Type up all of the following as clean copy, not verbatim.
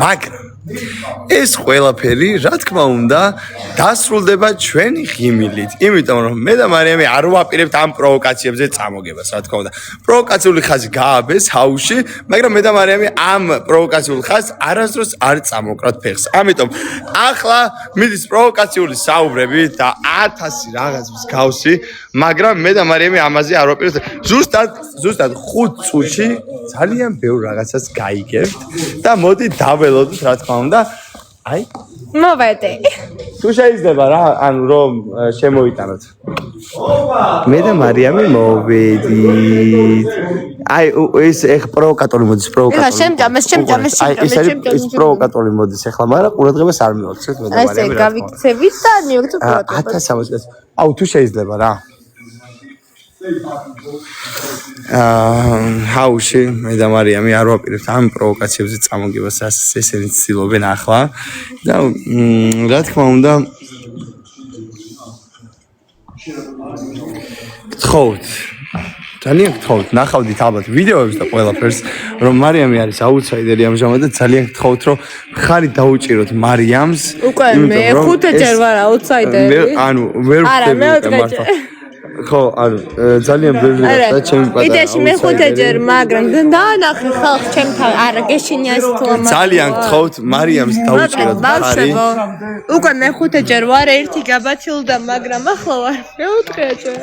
მაგრამ ეს ყველაფერი რა თქმა უნდა დასრულდება ჩვენი ღიმილით იმიტომ რომ მე და მარიამი არ ვაპირებთ ამ პროვოკაციებზე წამოგებას რა თქმა უნდა პროვოკაციული ხაზი გააბეს ჰაუსში მაგრამ მე და მარიამი ამ პროვოკაციულ ხაზს არასდროს არ წამოვკრათ ფეხს ამიტომ ახლა მიდის პროვოკაციული საუბრები და 1000 რაღაც მსგავსი მაგრამ მე და მარიამი ამაზე არ ვაპირებთ ზუსტად 5 წუთში ძალიან ბევრ რაღაცას გაიგებთ და მოდი დაველოდოთ რა თქმა უნდა აი მოვედი თუ შეიძლება რა ანუ რომ შემოიტანოთ მე და მარიამი მოვედით აი ეს ეხ პროვოკატორი მოდის შემჭამეს ეს პროვოკატორი მოდის ეხლა მაგრამ ყურადღებას არ მივაქცევთ მე და მარიამი ასე გავიქცევით და მივიქცევთ პროვოკატორს 1300 აუ თუ შეიძლება რა ჰაუსში მე და მარიამი არ ვაპირებთ ამ პროვოკაციებზე წამოგებას ესენი ცდილობენ ახლა და რა თქმა უნდა გთხოვთ ძალიან გთხოვთ ნახავდით ალბათ ვიდეოებს და ყველაფერს რომ მარიამი არის აუთსაიდერი ამჟამად და ძალიან გთხოვთ რომ ხარი დაუჭიროთ მარიამს უკვე მე 5 ჯერ ვარ აუთსაიდერი ანუ ვერ ვხდები ხო ანუ ძალიან ბევრი და ჩემი პატარა იდეაში მე 5 ჯერ მაგრამ დაანახე ხალხ ჩემთან არა გეშინია ეს თომა ძალიან გთხოვთ მარიამს დაუჭიროთ ხარი უკვე მე 5 ჯერ ვარ ერთი გაბათილდა მაგრამ ახლა ვარ მე 4 ჯერ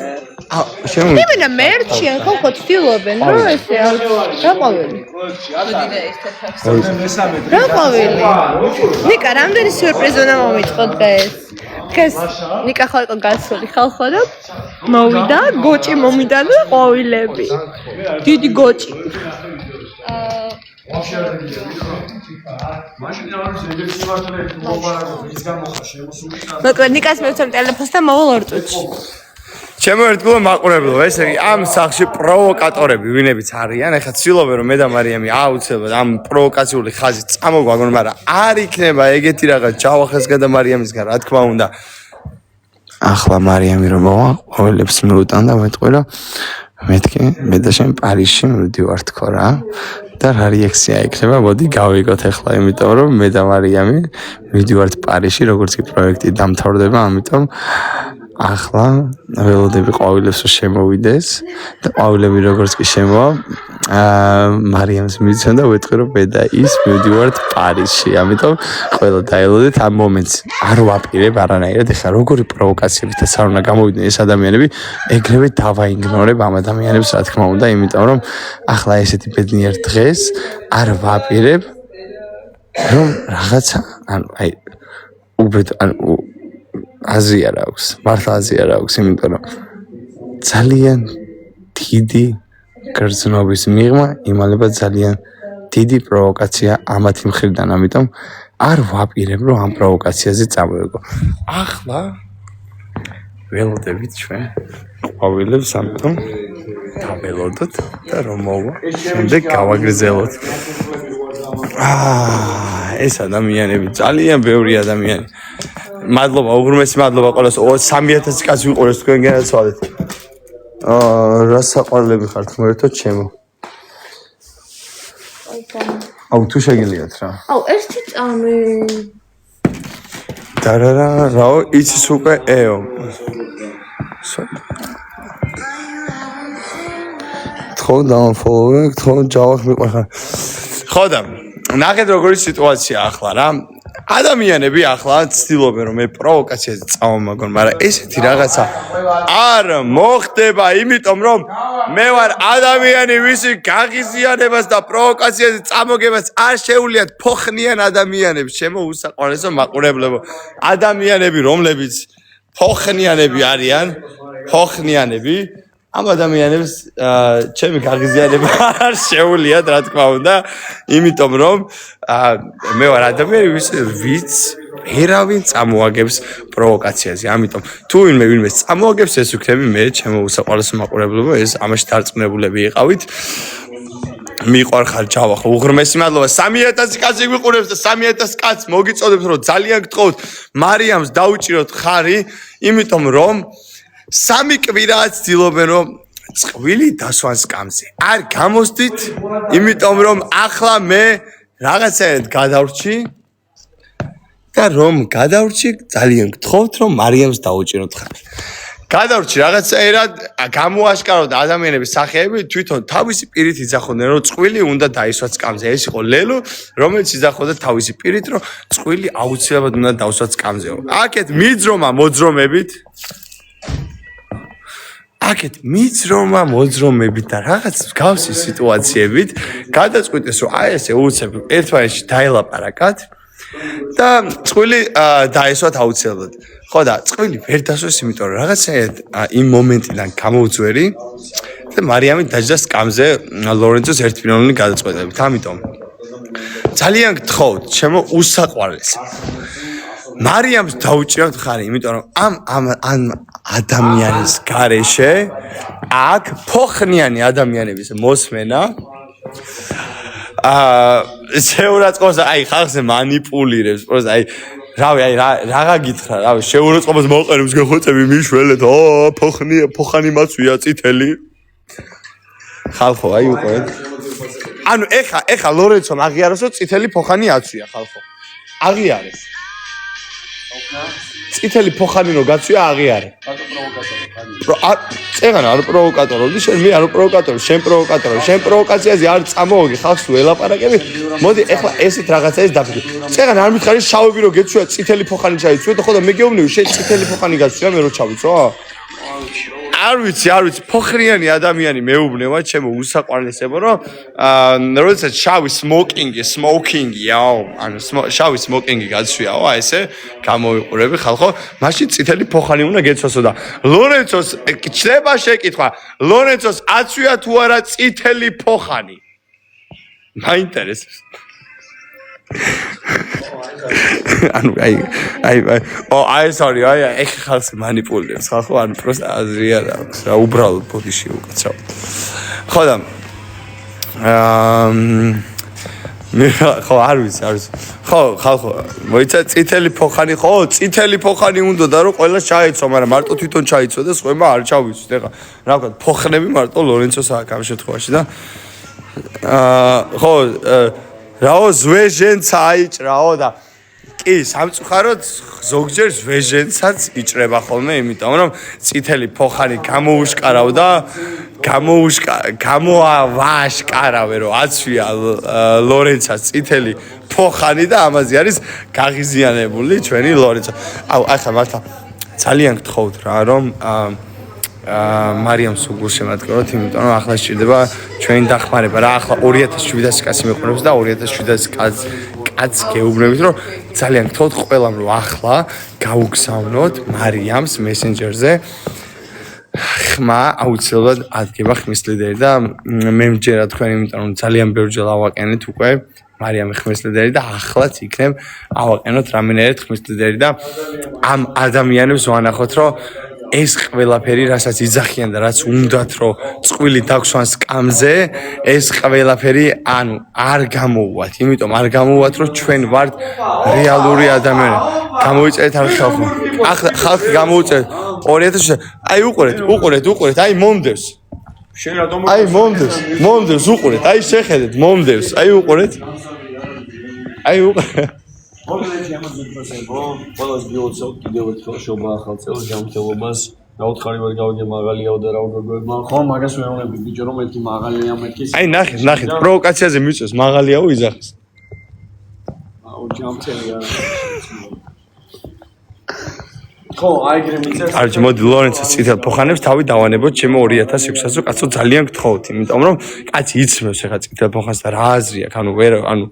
იმენა მერჩი ხო ცდილობენ რა ესე რა ყვავილი რა ყვავილი ნიკა რამდენი სიურპრიზი უნდა მომიწყო დღეს ნიკა ხო იყო გასული ხალხო და მოვიდა გოჭი მომიდა და ყვავილები დიდი გოჭი მაგრამ ნიკას მევცემ ტელეფონს და მოვალ 2 წუთში ჩემო ერთგულო მაყურებლო ეს ამ სახში პროვოკატორები ვინებიც არიან ეხლა ცდილობენ რომ მე და მარიამი აუცილებლად ამ პროვოკაციული ხაზი წამოგვაგონ მაგრამ არ იქნება ეგეთი რაღაც ჯავახესგან და მარიამისგან რა თქმა უნდა ახლა მარიამი რომ მოვა ყოველებს მიუტან და მეტყვი რომ მეთქი მე და შენ პარიზში მივდივარ თქო რა და რა რეაქცია იქნება მოდი გავიგოთ ახლა იმიტომ რომ მე და მარიამი მივდივართ პარიზში როგორც კი პროექტი დამთავრდება ამიტომ ახლა ველოდები ყვავილებს რომ შემოვიდეს და ყვავილები როგორც კი შემოვა მარიამს მიცემ და ვეთქვი რომ მე და ის მივდივართ პარიზში ამიტომ ყველა დაელოდეთ ამ მომენტს არ ვაპირებ არანაირად ეხლა როგორი პროვოკაციებითაც არ უნდა გამოვიდნენ ეს ადამიანები ეგრევე დავაიგნორებ ამ ადამიანებს რა თქმა უნდა იმიტომ რომ ახლა ესეთი ბედნიერ დღეს არ ვაპირებ რომ რაღაცა ანუ აი უბრალოდ ანუ აზრი არ აქვს მართლა აზრი არ აქვს იმიტომ რომ ძალიან დიდი გრძნობის მიღმა იმალება ძალიან დიდი პროვოკაცია ამათი მხრიდან ამიტომ არ ვაპირებ რომ ამ პროვოკაციაზე წამოვიგო ახლა ველოდებით ჩვენ ყვავილებს ამიტომ დაველოდოთ და რომ მოვა შემდეგ გავაგრძელოთ ეს ადამიანები ძალიან ბევრი ადამიანი მადლობა უღრმესი მადლობა ყველას 3000 კაცი ვიყურეს თქვენ განაცვალეთ რა საყვარლები ხართ მოერთოთ ჩემო აუ თუ შეგიძლიათ რა აუ ერთი წამი დარარა რაო იცის უკვე ეო თქო დამფოლოვე თქო ჯავახ მიყვახარ ხო და ნახეთ როგორი სიტუაცია ახლა რა ადამიანები ახლა ცდილობენ რომ მე პროვოკაციაზე წავამაგონ, მაგრამ ესეთი რაღაცა არ მოხდება, იმიტომ რომ მე ვარ ადამიანი, ვისი გაღიზიანებას და პროვოკაციაზე წამოგებას არ შეუძლიათ ფოხნიან ადამიანებს. ჩემო უსაყვარლესო მაყურებლებო, ადამიანები რომლებიც ფოხნიანები არიან, ფოხნიანები ამ ადამიანებს ჩემი გაღიზიანება არ შეუძლიათ, რა თქმა უნდა, იმიტომ რომ მე ვარ ადამიანი, ვიც ვერავინ წამოაგებს პროვოკაციაზე. ამიტომ თუ ვინმე წამოაგებს, ეს ვქნები მე, ჩემო უსაყვარლესო მაყურებლებო, ეს ამაში დარწმუნებულები იყავით. მიყვარხარ ჯავახო, უღრმესი მადლობა. 3000 კაცი გვიყურებს და 3000 კაცს მოგიწოდებთ, რომ ძალიან გთხოვთ მარიამს დაუჭიროთ ხარი, იმიტომ რომ 3 კვირაა ცდილობენ რომ წყვილი დასვან სკამზე. არ გამოსდით, იმიტომ რომ ახლა მე რაღაცაერთ გადავრჩი და რომ გადავრჩი ძალიან გთხოვთ რომ მარიამს დაუჭიროთ ხარ. გადავრჩი რაღაცაერად გამოაშკარავთ ადამიანების სახეები თვითონ თავისი პირით იძახოდნენ რომ წყვილი უნდა დაისვათ სკამზე. ეს იყო ლელო რომელიც იძახოდა თავისი პირით რომ წყვილი აუცილებლად უნდა დაისვათ სკამზე. აქეთ მიძრომა მოძრომებით და რაღაც მსგავსი სიტუაციებით გადაწყვიტეს რომ აი ესე უცებ ერთმანეთში დაელაპარაკათ და წყვილი დაესვათ აუცილებლად. ხო და წყვილი ვერ დასვეს, იმიტომ რომ რაღაცაერად იმ მომენტიდან გამოუძვერი და მარიამი დაჯდა სკამზე ლორენცოს ერთპიროვნული გადაწყვეტებით. ამიტომ ძალიან გთხოვთ, ჩემო უსაყვარლესი. მარიამს დაუჭირავთ ხარი, იმიტომ რომ ამ ადამიანის გარეშე აქ ფოხნიანი ადამიანების მოსმენა შეურაცხყოფას აი ხალხზე манипуლირებს, პროსტა აი რავი აი რაღა გითხრა, რავი შეურაცხყოფას მოყენებს გეხოცები მიშველეთ, ფოხანი მაცვია წითელი. ხალხო აი უყურეთ. ანუ ეხა ლორენცომ აღიაროს რომ წითელი ფოხანი აცვია ხალხო. აღიარეს. წითელი ფოხანი რო გაცვია აღიარე. წეგან არ პროვოკატორობდი, შენ მე არ პროვოკატორი, შენ პროვოკატორი, შენ პროვოკაციაზე არ წამოვიგი ხალხს თუ ელაპარაკები. მოდი ეხლა ესეთ რაღაცა ეს დაფიქრე. წეგან არ მითხარი შავები რო გეცვია, წითელი ფოხანი ჩაიცვიო და ხო და მე გეუბნები შენ წითელი ფოხანი გაცვია მე რო ჩავიცვა? არ ვიცი, ფოხრიანი ადამიანი მეუბნება ჩემო უსაყვარლესებო, რომ როდესაც შავი სმოკინგი, ანუ შავი სმოკინგი გაცვიაო, აი ესე გამოვიყურები ხალხო, მაშინ წითელი ფოხანი უნდა გეცვასო და ლორენცოს ჩდება შეკითხვა, ლორენცოს აცვია თუ არა წითელი ფოხანი? მაინტერესებს. ანუ აი sorry აი ხალხს манипуლირებს ხალხო ანუ პროსტა აზრია რა აქვს რა უბრალოდ ბოდიში უკაცრავ ხო და მე ხო არ ვიცი ხო ხალხო მოიცა წითელი ფოხანი ხო წითელი ფოხანი უნდა და რომ ყველა ჩაიცვა მაგრამ მარტო თვითონ ჩაიცვა და სხვაება არ ჩავიცვით ეხლა რა ვქოთ ფოხნები მარტო ლორენცოს აქ ამ შემთხვევაში და ხო რაო ზვეჟენც აიჭრაო და კი სამწუხაროდ ზოგჯერ ზვეჟენცაც იჭრება ხოლმე იმიტომ რომ წითელი ფოხანი გამოუშკარავ და გამოავაშკარავე რომ აცვია ლორენცას წითელი ფოხანი და ამაზე არის გაღიზიანებული ჩვენი ლორენცო აუ ახლა მართლა ძალიან გთხოვთ რა რომ მარიამს უგულშემატკივროთ, იმიტომ რომ ახლა სჭირდება ჩვენი დახმარება რა. ახლა 2700 კაცი მეყურებს და 2700 კაცს გეუბნებით, რომ ძალიან გთხოვთ ყველამ რომ ახლა გაუგზავნოთ მარიამს მესენჯერზე. ხმა აუცილებლად ადგება ხმის ლიდერი და მე მჯერა თქვენ, იმიტომ რომ ძალიან ბევრჯერ ავაყენეთ უკვე მარიამი ხმის ლიდერი და ახლაც იქნებ ავაყენოთ რამენერად ხმის ლიდერი და ამ ადამიანებს ვანახოთ, რომ ეს ყველაფერი, რასაც იძახიან და რაც უნდათ რომ წყვილი დაგვსვან სკამზე, ეს ყველაფერი ანუ არ გამოუვათ. იმიტომ არ გამოუვათ, რომ ჩვენ ვართ რეალური ადამიანები. გამოიწერეთ არ ხალხო. ახლა ხალხი გამოუწერეთ 2000. აი უყურეთ, აი მომდევს. შენ რატომ აი მომდევს უყურეთ, აი შეხედეთ მომდევს, აი უყურეთ. მოკლედ ამაზე პროცესო, ყველას გიოცავ კიდევ ერთხელ შობა ახალ წელს ჯანმრთელობას. რა უთხარი ვერ გავიგე მაღალიაო და რა უგეგოება. ხო, მაგას ვეუბნები ბიჭო, რომ ერთი მაღალია მეთქის. აი ნახეთ, პროვოკაციაზე მიწევს, მაღალიაო იძახის. აუ ჯანმრთელია. ხო, აიგრე მიწევს. კარგი, მოდი ლორენცოს წითელ ფოხანებს თავი დავანებოთ ჩემო 2600-ზე, კაცო ძალიან გთხოვთ, იმიტომ რომ კაცი იცნობს ეხა წითელ ფოხანს და რა აზრი აქვს, ანუ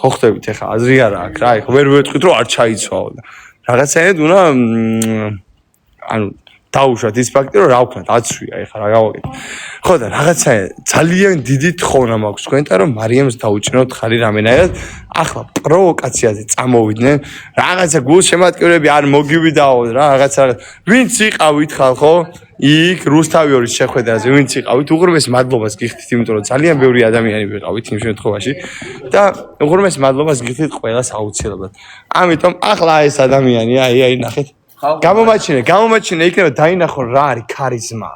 ხო ხტებით ეხა აზრი არა აქვს რა, ეხა ვერ ვეთქვით რომ არ ჩაიცვაო და რაღაცაერად უნდა ანუ დაუშვათ ის ფაქტი რომ რა ვქნათ აცვია ეხა რა გავაკეთე. ხო და რაღაცაერად ძალიან დიდი თხოვნა მაქვს თქვენთან რომ მარიამს დაუჭიროთ ხარი რამენაერად ახლა პროვოკაციაზე წამოვიდნენ რაღაცა გულშემატკივრები არ მოგივიდაო რა რაღაცა ვინც იყავით ხალხო იქ რუსთავიორის შეხვედრაზე ვინც იყავით უღრმეს მადლობას გიხდით იმიტომ რომ ძალიან ბევრი ადამიანი ვიყავით იმ შემთხვევაში და უღრმეს მადლობას გიხდით ყველას აუცილებლად. ამიტომ ახლა ეს ადამიანი აი ნახეთ გამომაჩინე იქნება დაინახო რა არის ქარიზმა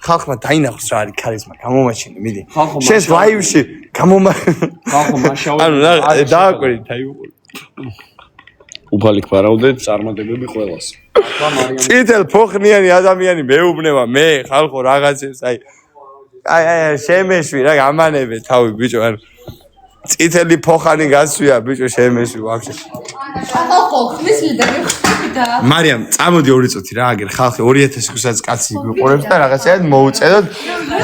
ხალხმა დაინახოს რა არის ქარიზმა, გამომაჩინე, მიდი. ხალხო, შენს ლაივში ხალხო მაშაო. ანუ დააკვირდით, აი უყურე. უფალიქ ვარაუდეთ წარმატებები ყველას. წითელ ფოხნიანი ადამიანი მეუბნება მე ხალხო რაღაცებს აი შემეშვი რა გამანებე თავი ბიჭო არ წითელი ფოხანი გასვია ბიჭო შემეშვი ვაფშე ხალხო ხმის ლიდერი ხდება მარიამ წამოდი 2 წუთი რა აგერ ხალხი 2000-ს კაცი გიყურებს და რაღაცა მოუწედოთ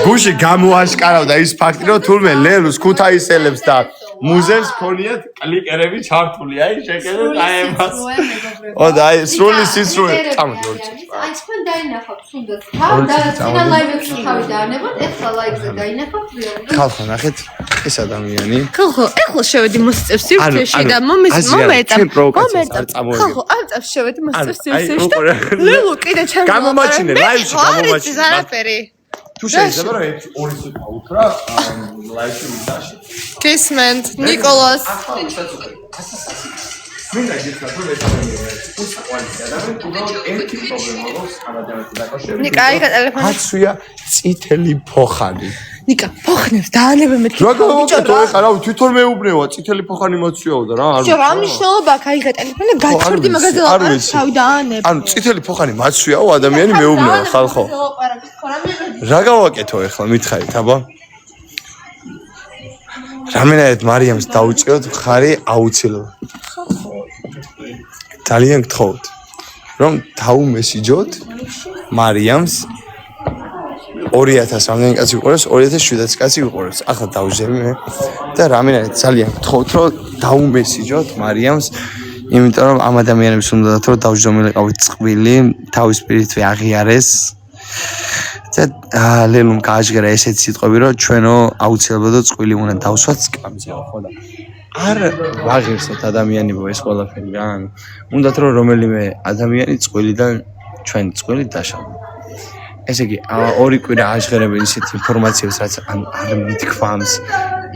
გუში გამოაშკარავდა ის ფაქტი რომ თურმე ლელუს ქუთაისელებს და მუზეუმს ქონიათ კლიკერები ჩართული აი შეკერეთ აი εμას ოდა აი სრული სისრული წამოდი 2 წუთი აი თქვენ დაინახავთ თუნდაც თავ და წინა ლაივებში თავი დაანებოთ ეხლა ლაივზე დაინახავთ რეალურად ხალხო ნახეთ ეს ადამიანი ხალხო ეხლა შევედი მოსწევს სივრცეში და მომეწა ხალხო ამ წავს შევედი მოსწევს სივრცეში და ლელო კიდე ჩემს გამომაჩინე ლაივში გამომაჩინე არაფერი თუ შეიძლება რომ 1-2 წუთი უთრა ლაივში ვიდაში გისმენთ ნიკოლას მინდა გითხრათ რომ ეს ადამიანი უბრალოდ ერთი პრობლემა აქვს ამ ადამიანთან დაკავშირებით ნიკა აიღა ტელეფონი აცვია წითელი ფოხანი ნიკა ფოხნებს დაანებე მე რა გავაკეთო ეხლა რა თვითონ მეუბნევა წითელი ფოხანი მოწვიაო და რა არ ჯო რა მნიშვნელობა აქვს აიღა ტელეფონი და გაჩორდი მაგაზე ლაპარაკი თავი დაანებე ანუ წითელი ფოხანი მაცვიაო ადამიანი მეუბნევა ხალხო რა გავაკეთო ეხლა მითხარით აბა რამენად მარიამს დაუჭიოთ ხარი აუცილებლად ძალიან გთხოვთ რომ დაუმესიჯოთ მარიამს 2000 რამდენი კაცი ვიყურებს 2700 კაცი ვიყურებს ახლა დავუჟები მე და რამენად ძალიან გთხოვთ რომ დაუმესიჯოთ მარიამს იმიტომ რომ ამ ადამიანებს უნდათ რომ დავჟომილიყავით წყვილი თავის პირით აღიარეს და ლელუმ გააჟღერა ესეთი სიტყვები რომ ჩვენო აუცილებლად წყვილი უნდა დავსვათ სკამზეო ხო და არ ვაღირსოთ ადამიანებო ეს ყველაფერი რა ანუ უნდათ რომ რომელიმე ადამიანი წყვილიდან ჩვენ წყვილი დაშალო ესე იგი 2 კვირა აჟღერებენ ისეთ ინფორმაციებს რაც არ მithქვამს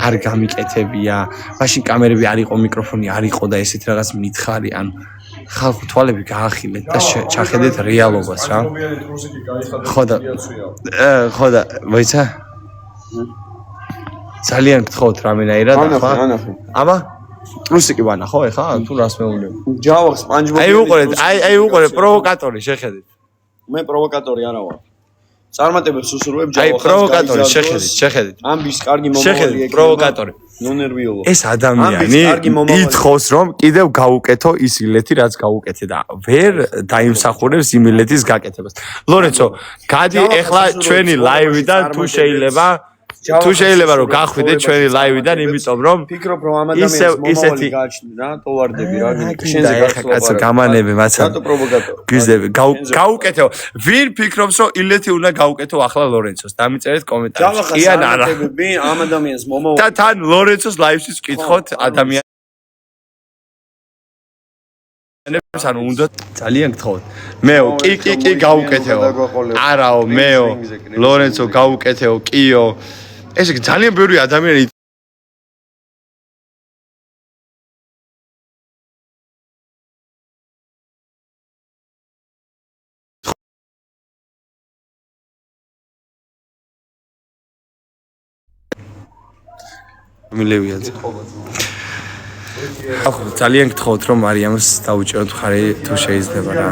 არ გამიკეთებია მაშინ კამერები არ იყო მიკროფონი არ იყო და ესეთ რაღაც მითხარი ანუ ხალხო თვალები გაახილეთ და ჩახედეთ რეალობას რა ხო და ვაიცა ძალიან გთხოვთ რამენაირად ახლა აბა ტრუსიკი ვანახო ეხა თუ რას მეუბნები ჯავახს პანჯბობი აი უყურე პროვოკატორი შეხედეთ მე პროვოკატორი არა ვარ წარმატებებს უსურვებ ჯავახს აი პროვოკატორი შეხედეთ ამბის კარგი მომავალი შეხედეთ პროვოკატორი ნონერვიულო ეს ადამიანი ითხოვს რომ კიდევ გაუკეთო ის ილეთი რაც გაუკეთე და ვერ დაიმსახურებს იმ ილეთის გაკეთებას ლორენცო გადი ეხლა ჩვენი ლაივიდან თუ შეიძლება რომ გახვიდე ჩვენი ლაივიდან იმიტომ რომ ფიქრობ რომ ამ ადამიანს მომავალი გააჩნი რა ტოვარდები რა შენზე კაცო გამანები მაცა რატო პროვოკატორი გიზდები გაუკეთო ვინ ფიქრობს რომ ილეთი უნდა გაუკეთო ახლა ლორენცოს დამიწერეთ კომენტარებში კი ან არა ამ ადამიანს მომავალი და თან ლორენცოს ლაივში ვკითხოთ ადამიანებს ანუ უნდა ძალიან გთხოვთ მეო კი გაუკეთეო არაო მეო ლორენცო გაუკეთეო კიო ეს ძალიან ბევრი ადამიანი მილევიაძე ახლა ძალიან გთხოვთ რომ მარიამს დაუჭიროთ ხარი თუ შეიძლება რა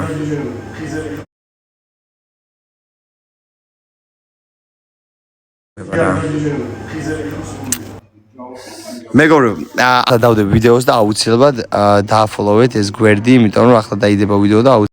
მეგობრებო ახლა დავდებ ვიდეოს და აუცილებლად დააფოლოვეთ ეს გვერდი იმიტომ რომ ახლა დაიდება ვიდეო და